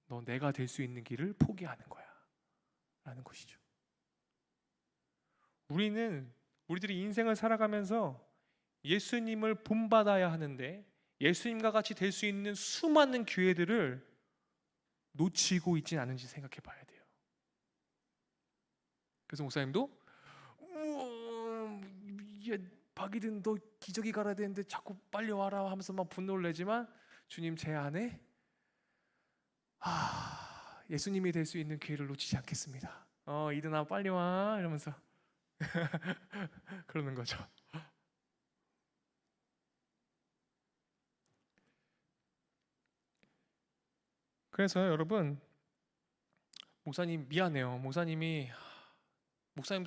너 내가 될 수 있는 길을 포기하는 거야 라는 것이죠. 우리들이 인생을 살아가면서 예수님을 본받아야 하는데 예수님과 같이 될 수 있는 수많은 기회들을 놓치고 있진 않은지 생각해 봐야 돼요. 그래서 목사님도 박이든 너 기저귀 갈아야 되는데 자꾸 빨리 와라 하면서 막 분노를 내지만 주님 제 안에 예수님이 될 수 있는 기회를 놓치지 않겠습니다. 이든아 빨리 와 이러면서 그러는 거죠. 그래서 여러분, 목사님 미안해요. 목사님도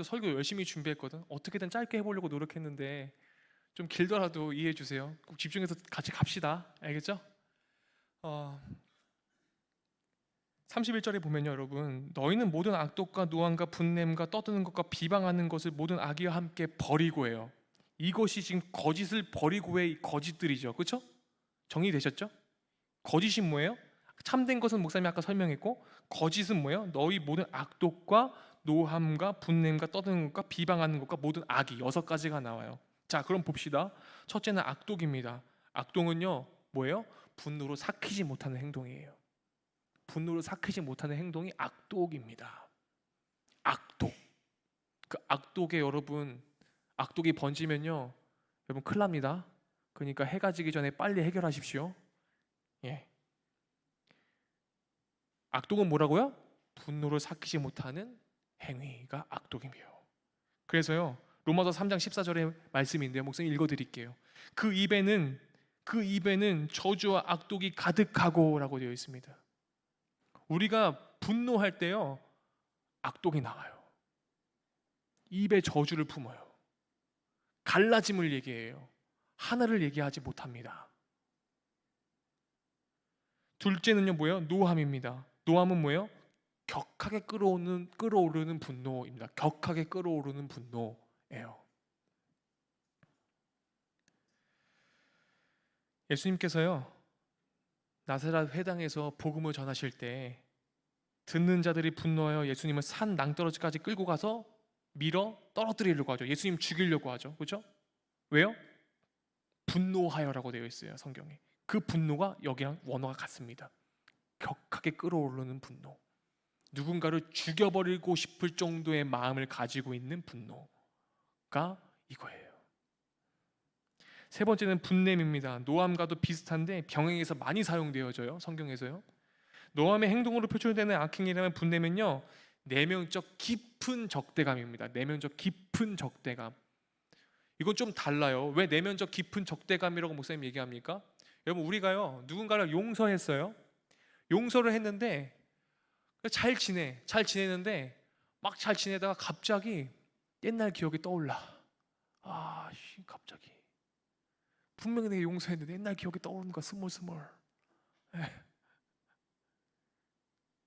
설교 열심히 준비했거든. 어떻게든 짧게 해보려고 노력했는데 좀 길더라도 이해해 주세요. 꼭 집중해서 같이 갑시다. 알겠죠? 31절에 보면요, 여러분, 너희는 모든 악독과 노함과 분냄과 떠드는 것과 비방하는 것을 모든 악의와 함께 버리고해요. 이것이 지금 거짓을 버리고의 거짓들이죠, 그렇죠? 정리되셨죠? 거짓이 뭐예요? 참된 것은 목사님이 아까 설명했고, 거짓은 뭐예요? 너희 모든 악독과 노함과 분냄과 떠드는 것과 비방하는 것과 모든 악이 6가지가 나와요. 자, 그럼 봅시다. 첫째는 악독입니다. 악독은요, 뭐예요? 분노로 삭히지 못하는 행동이에요. 분노를 삭히지 못하는 행동이 악독입니다. 악독. 그 악독에 악독이 번지면요, 여러분 큰일 납니다. 그러니까 해가 지기 전에 빨리 해결하십시오. 예. 악독은 뭐라고요? 분노를 삭히지 못하는 행위가 악독이며. 그래서요, 로마서 3장 14절의 말씀인데요, 목사님 읽어드릴게요. 그 입에는 저주와 악독이 가득하고라고 되어 있습니다. 우리가 분노할 때요, 악독이 나와요. 입에 저주를 품어요. 갈라짐을 얘기해요. 하나를 얘기하지 못합니다. 둘째는요, 뭐예요? 노함입니다. 노함은 뭐예요? 격하게 끌어오르는 분노입니다. 격하게 끌어오르는 분노예요. 예수님께서요, 나사렛 회당에서 복음을 전하실 때 듣는 자들이 분노하여 예수님을 산 낭떠러지까지 끌고 가서 밀어 떨어뜨리려고 하죠. 예수님 죽이려고 하죠. 그렇죠? 왜요? 분노하여라고 되어 있어요, 성경에. 그 분노가 여기랑 원어가 같습니다. 격하게 끌어오르는 분노. 누군가를 죽여버리고 싶을 정도의 마음을 가지고 있는 분노가 이거예요. 세 번째는 분냄입니다. 노함과도 비슷한데 병행해서 많이 사용되어져요, 성경에서요. 노함의 행동으로 표출되는 악행이라면 분냄은요, 내면적 깊은 적대감입니다. 내면적 깊은 적대감. 이건 좀 달라요. 왜 내면적 깊은 적대감이라고 목사님 얘기합니까? 여러분, 우리가요, 누군가를 용서했어요. 용서를 했는데 잘 지내는데 막 잘 지내다가 갑자기 옛날 기억이 떠올라. 갑자기 분명히 내가 용서했는데 옛날 기억이 떠오르는 거야, 스멀스멀.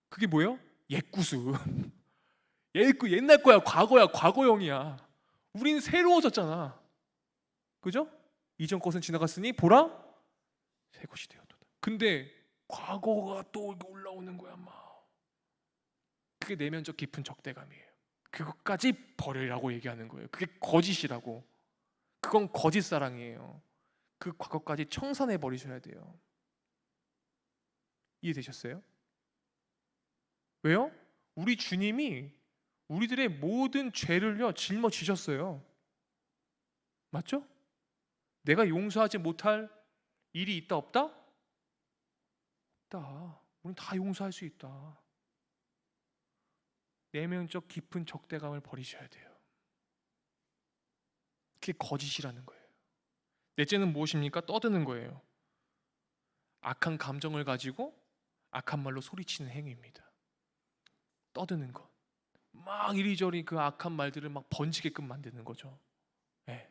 그게 뭐예요? 옛구수. 옛날 거야, 과거야, 과거형이야. 우린 새로워졌잖아. 그죠? 이전 것은 지나갔으니 보라 새 것이 되었도다. 근데 과거가 또 올라오는 거야, 막. 그게 내면적 깊은 적대감이에요. 그것까지 버리라고 얘기하는 거예요. 그게 거짓이라고. 그건 거짓 사랑이에요. 그 과거까지 청산해 버리셔야 돼요. 이해되셨어요? 왜요? 우리 주님이 우리들의 모든 죄를요 짊어지셨어요. 맞죠? 내가 용서하지 못할 일이 있다 없다? 없다. 우리는 다 용서할 수 있다. 내면적 깊은 적대감을 버리셔야 돼요. 그게 거짓이라는 거예요. 넷째는 무엇입니까? 떠드는 거예요. 악한 감정을 가지고 악한 말로 소리치는 행위입니다. 떠드는 것. 막 이리저리 그 악한 말들을 막 번지게끔 만드는 거죠. 네.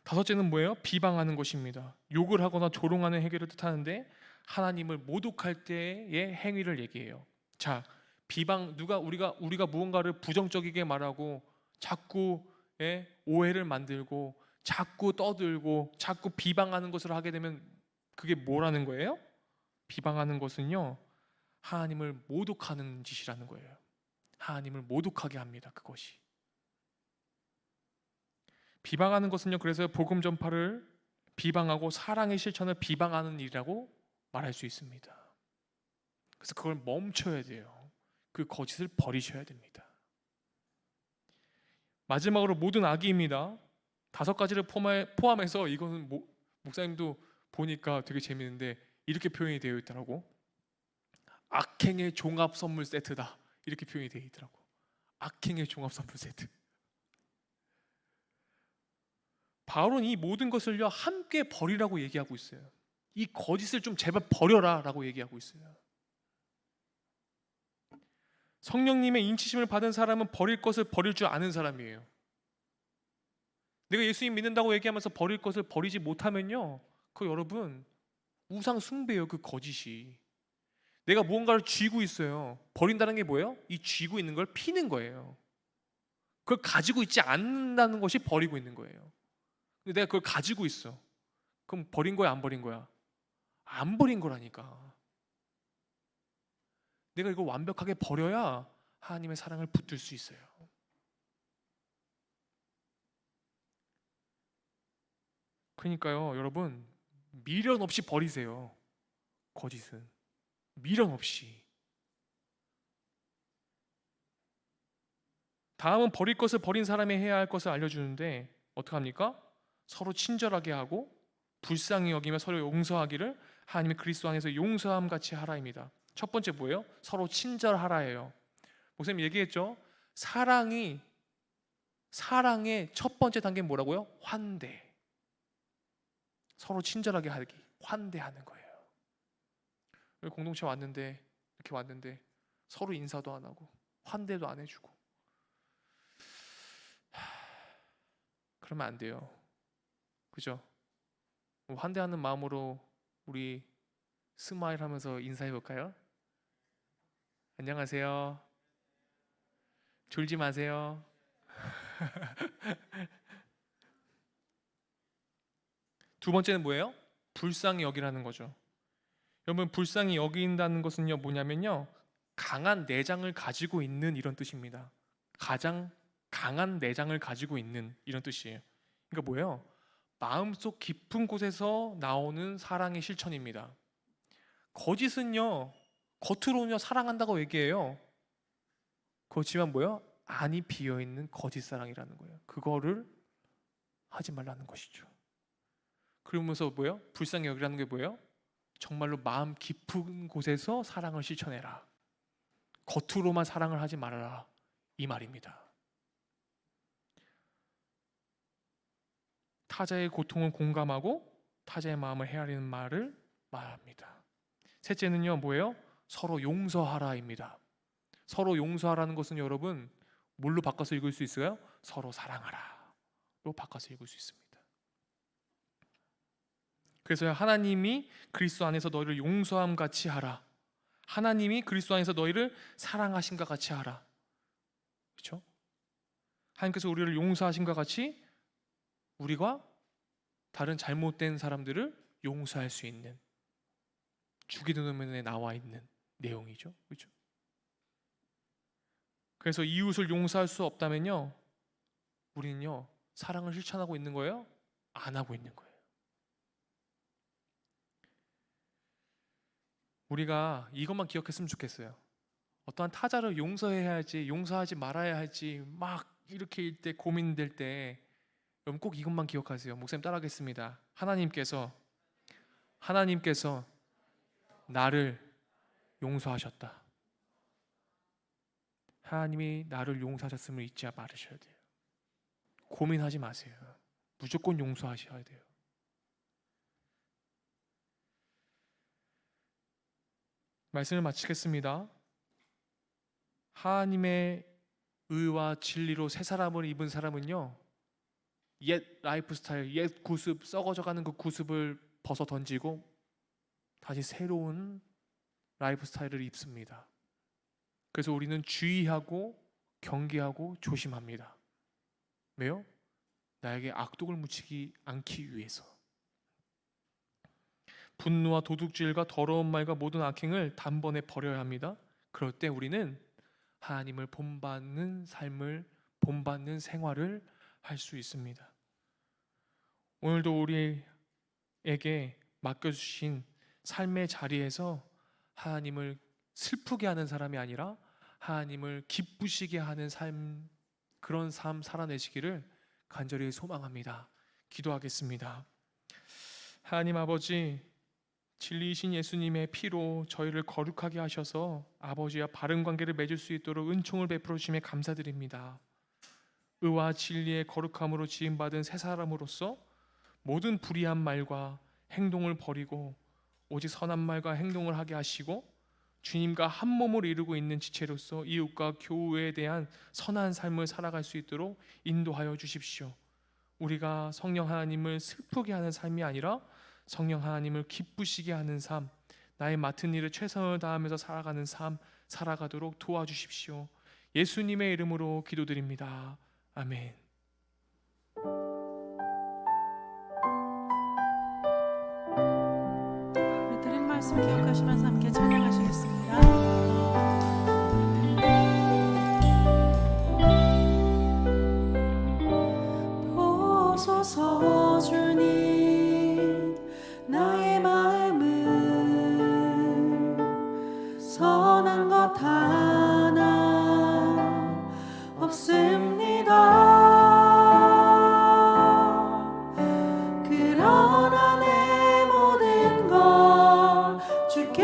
다섯째는 뭐예요? 비방하는 것입니다. 욕을 하거나 조롱하는 행위를 뜻하는데 하나님을 모독할 때의 행위를 얘기해요. 자, 비방 우리가 무언가를 부정적이게 말하고 자꾸 오해를 만들고 자꾸 떠들고 자꾸 비방하는 것을 하게 되면 그게 뭐라는 거예요? 비방하는 것은요 하나님을 모독하는 짓이라는 거예요. 하나님을 모독하게 합니다. 그것이. 비방하는 것은요 그래서 복음 전파를 비방하고 사랑의 실천을 비방하는 일이라고 말할 수 있습니다. 그래서 그걸 멈춰야 돼요. 그 거짓을 버리셔야 됩니다. 마지막으로 모든 악의입니다. 5가지를 포함해서 이거는 목사님도 보니까 되게 재밌는데 이렇게 표현이 되어 있더라고. 악행의 종합 선물 세트다. 이렇게 표현이 되어 있더라고. 악행의 종합 선물 세트. 바울은 이 모든 것을요 함께 버리라고 얘기하고 있어요. 이 거짓을 좀 제발 버려라 라고 얘기하고 있어요. 성령님의 인치심을 받은 사람은 버릴 것을 버릴 줄 아는 사람이에요. 내가 예수님 믿는다고 얘기하면서 버릴 것을 버리지 못하면요 그 여러분 우상 숭배예요. 그 거짓이. 내가 무언가를 쥐고 있어요. 버린다는 게 뭐예요? 이 쥐고 있는 걸 피는 거예요. 그걸 가지고 있지 않는다는 것이 버리고 있는 거예요. 근데 내가 그걸 가지고 있어. 그럼 버린 거야 안 버린 거야? 안 버린 거라니까. 내가 이걸 완벽하게 버려야 하나님의 사랑을 붙들 수 있어요. 그러니까요 여러분 미련 없이 버리세요. 거짓은 미련 없이. 다음은 버릴 것을 버린 사람이 해야 할 것을 알려주는데 어떻게 합니까? 서로 친절하게 하고 불쌍히 여기며 서로 용서하기를 하나님의 그리스도 안에서 용서함 같이 하라입니다. 첫 번째 뭐예요? 서로 친절하라예요. 목사님 얘기했죠? 사랑의 첫 번째 단계는 뭐라고요? 환대. 서로 친절하게 하기, 환대하는 거예요. 공동체 왔는데 이렇게 왔는데 서로 인사도 안 하고 환대도 안 해주고 그러면 안 돼요. 그죠? 환대하는 마음으로 우리 스마일 하면서 인사해 볼까요? 안녕하세요. 졸지 마세요. 두 번째는 뭐예요? 불쌍히 여기라는 거죠. 여러분 불쌍히 여긴다는 것은요 뭐냐면요 강한 내장을 가지고 있는 이런 뜻입니다. 가장 강한 내장을 가지고 있는 이런 뜻이에요. 그러니까 뭐예요? 마음속 깊은 곳에서 나오는 사랑의 실천입니다. 거짓은요 겉으로는요 사랑한다고 얘기해요. 그렇지만 뭐예요? 안이 비어있는 거짓 사랑이라는 거예요. 그거를 하지 말라는 것이죠. 그러면서 뭐예요? 불쌍히 여기라는 게 뭐예요? 정말로 마음 깊은 곳에서 사랑을 실천해라. 겉으로만 사랑을 하지 말아라. 이 말입니다. 타자의 고통을 공감하고 타자의 마음을 헤아리는 말을 말합니다. 셋째는요 뭐예요? 서로 용서하라입니다. 서로 용서하라는 것은 여러분 뭘로 바꿔서 읽을 수 있어요? 서로 사랑하라로 바꿔서 읽을 수 있습니다. 그래서 하나님이 그리스도 안에서 너희를 용서함 같이 하라. 하나님이 그리스도 안에서 너희를 사랑하신가 같이 하라. 그렇죠? 하나님께서 우리를 용서하신가 같이 우리가 다른 잘못된 사람들을 용서할 수 있는, 주기도문에 나와 있는 내용이죠. 그렇죠? 그래서 이웃을 용서할 수 없다면요, 우리는요 사랑을 실천하고 있는 거예요? 안 하고 있는 거예요. 우리가 이것만 기억했으면 좋겠어요. 어떠한 타자를 용서해야 할지 용서하지 말아야 할지 막 이렇게 일 때 고민될 때 여러분 꼭 이것만 기억하세요. 목사님 따라하겠습니다. 하나님께서 나를 용서하셨다. 하나님이 나를 용서하셨음을 잊지 말으셔야 돼요. 고민하지 마세요. 무조건 용서하셔야 돼요. 말씀을 마치겠습니다. 하나님의 의와 진리로 새 사람을 입은 사람은요, 옛 라이프 스타일, 옛 구습, 썩어져가는 그 구습을 벗어 던지고 다시 새로운 라이프 스타일을 입습니다. 그래서 우리는 주의하고 경계하고 조심합니다. 왜요? 나에게 악독을 묻히지 않기 위해서. 분노와 도둑질과 더러운 말과 모든 악행을 단번에 버려야 합니다. 그럴 때 우리는 하나님을 본받는 삶을, 본받는 생활을 할 수 있습니다. 오늘도 우리에게 맡겨주신 삶의 자리에서 하나님을 슬프게 하는 사람이 아니라 하나님을 기쁘시게 하는 삶, 그런 삶 살아내시기를 간절히 소망합니다. 기도하겠습니다. 하나님 아버지, 진리이신 예수님의 피로 저희를 거룩하게 하셔서 아버지와 바른 관계를 맺을 수 있도록 은총을 베풀어 주심에 감사드립니다. 의와 진리의 거룩함으로 지음받은 새 사람으로서 모든 불의한 말과 행동을 버리고 오직 선한 말과 행동을 하게 하시고 주님과 한 몸을 이루고 있는 지체로서 이웃과 교회에 대한 선한 삶을 살아갈 수 있도록 인도하여 주십시오. 우리가 성령 하나님을 슬프게 하는 삶이 아니라 성령 하나님을 기쁘시게 하는 삶, 나의 맡은 일을 최선을 다하면서 살아가는 삶 살아가도록 도와주십시오. 예수님의 이름으로 기도드립니다. 아멘. 우리 들은 말씀 기억하시면서 함께 찬양하시겠습니다. 보소서 주님, 나의 마음을 선한 것 하나 없습니다. 그러나 내 모든 것 주께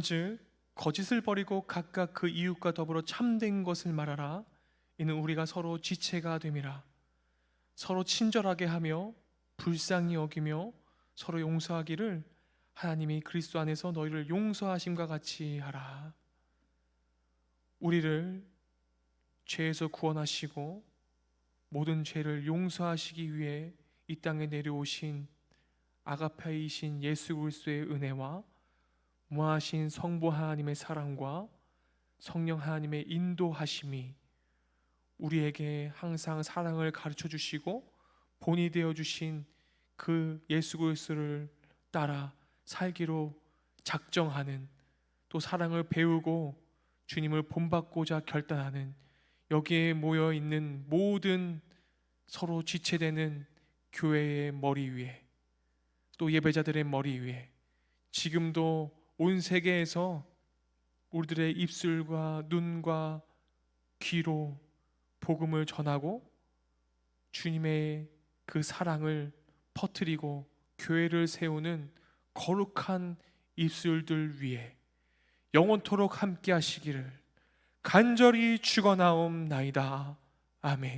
그런즉 거짓을 버리고 각각 그 이웃과 더불어 참된 것을 말하라. 이는 우리가 서로 지체가 됨이라. 서로 친절하게 하며 불쌍히 여기며 서로 용서하기를 하나님이 그리스도 안에서 너희를 용서하심과 같이 하라. 우리를 죄에서 구원하시고 모든 죄를 용서하시기 위해 이 땅에 내려오신 아가페이신 예수 그리스도의 은혜와 무하신 성부 하나님의 사랑과 성령 하나님의 인도하심이 우리에게 항상 사랑을 가르쳐 주시고 본이 되어 주신 그 예수 그리스도를 따라 살기로 작정하는, 또 사랑을 배우고 주님을 본받고자 결단하는, 여기에 모여 있는 모든 서로 지체되는 교회의 머리 위에, 또 예배자들의 머리 위에 지금도 온 세계에서 우리들의 입술과 눈과 귀로 복음을 전하고 주님의 그 사랑을 퍼뜨리고 교회를 세우는 거룩한 입술들 위에 영원토록 함께 하시기를 간절히 축원하옵나이다. 아멘.